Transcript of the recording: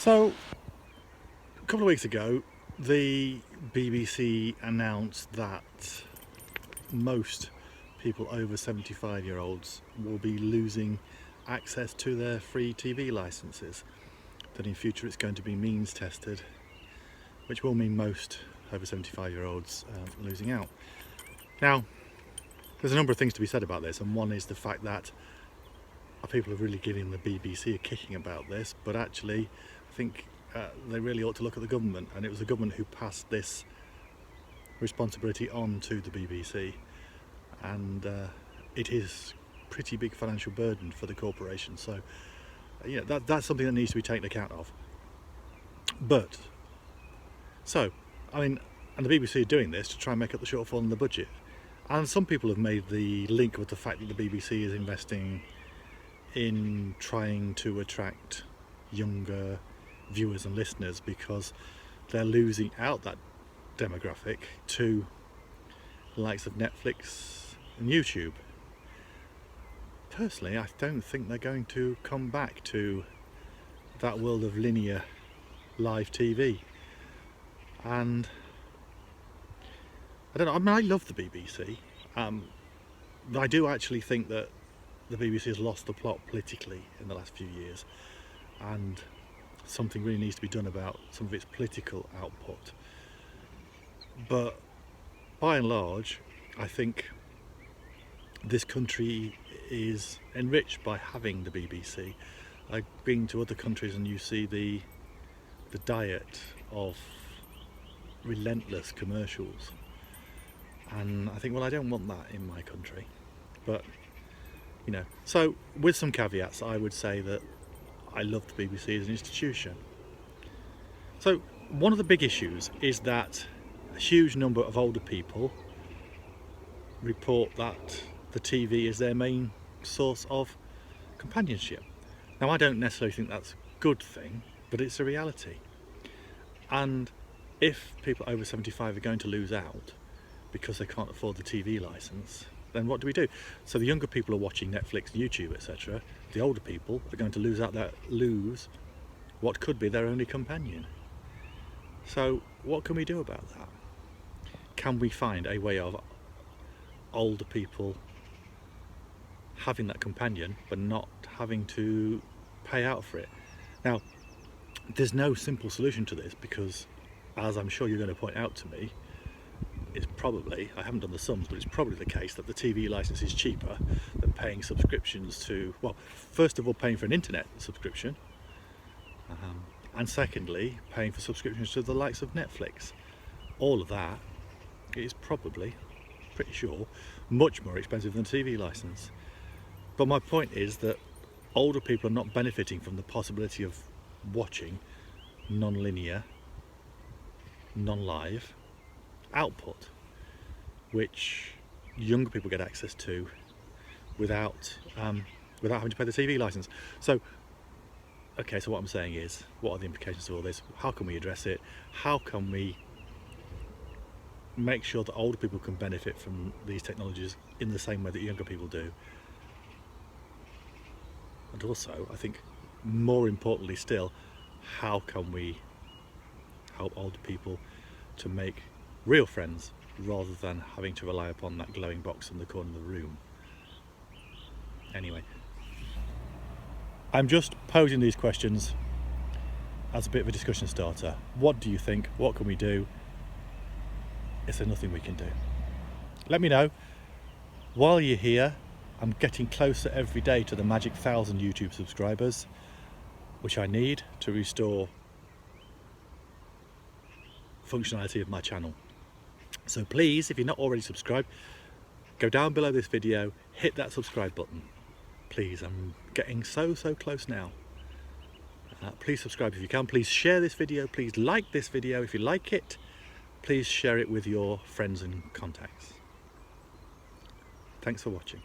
So, a couple of weeks ago, the BBC announced that most people over 75-year-olds will be losing access to their free TV licences. That in future it's going to be means tested, which will mean most over 75-year-olds losing out. Now, there's a number of things to be said about this, and one is the fact that people are really giving the BBC a kicking about this, but actually I think they really ought to look at the government, and it was the government who passed this responsibility on to the BBC, and it is a pretty big financial burden for the corporation, so that's something that needs to be taken account of. But and the BBC are doing this to try and make up the shortfall in the budget, and some people have made the link with the fact that the BBC is investing in trying to attract younger viewers and listeners because they're losing out that demographic to the likes of Netflix and YouTube. Personally, I don't think they're going to come back to that world of linear live TV. And I don't know, I love the BBC. I do actually think that the BBC has lost the plot politically in the last few years, and something really needs to be done about some of its political output. But by and large, I think this country is enriched by having the BBC. I've been to other countries and you see the diet of relentless commercials, and I think, well, I don't want that in my country. But so with some caveats, I would say that I love the BBC as an institution. So one of the big issues is that a huge number of older people report that the TV is their main source of companionship. Now, I don't necessarily think that's a good thing, but it's a reality. And if people over 75 are going to lose out because they can't afford the TV licence, then what do we do? So the younger people are watching Netflix, YouTube, etc. The older people are going to lose what could be their only companion. So what can we do about that? Can we find a way of older people having that companion but not having to pay out for it? Now, there's no simple solution to this because, as I'm sure you're going to point out to me, it's probably, I haven't done the sums, but it's probably the case that the TV licence is cheaper than paying subscriptions to, well, first of all, paying for an internet subscription, and secondly, paying for subscriptions to the likes of Netflix. All of that is probably, pretty sure, much more expensive than a TV licence. But my point is that older people are not benefiting from the possibility of watching non-linear, non-live output, which younger people get access to without having to pay the TV license. So what I'm saying is, what are the implications of all this? How can we address it? How can we make sure that older people can benefit from these technologies in the same way that younger people do? And also, I think more importantly still, how can we help older people to make real friends rather than having to rely upon that glowing box in the corner of the room? Anyway, I'm just posing these questions as a bit of a discussion starter. What do you think? What can we do? Is there nothing we can do? Let me know. While you're here, I'm getting closer every day to the magic 1,000 YouTube subscribers, which I need to restore functionality of my channel. So please, if you're not already subscribed, go down below this video, hit that subscribe button. Please, I'm getting so close now. Please subscribe if you can. Please share this video. Please like this video if you like it. Please share it with your friends and contacts. Thanks for watching.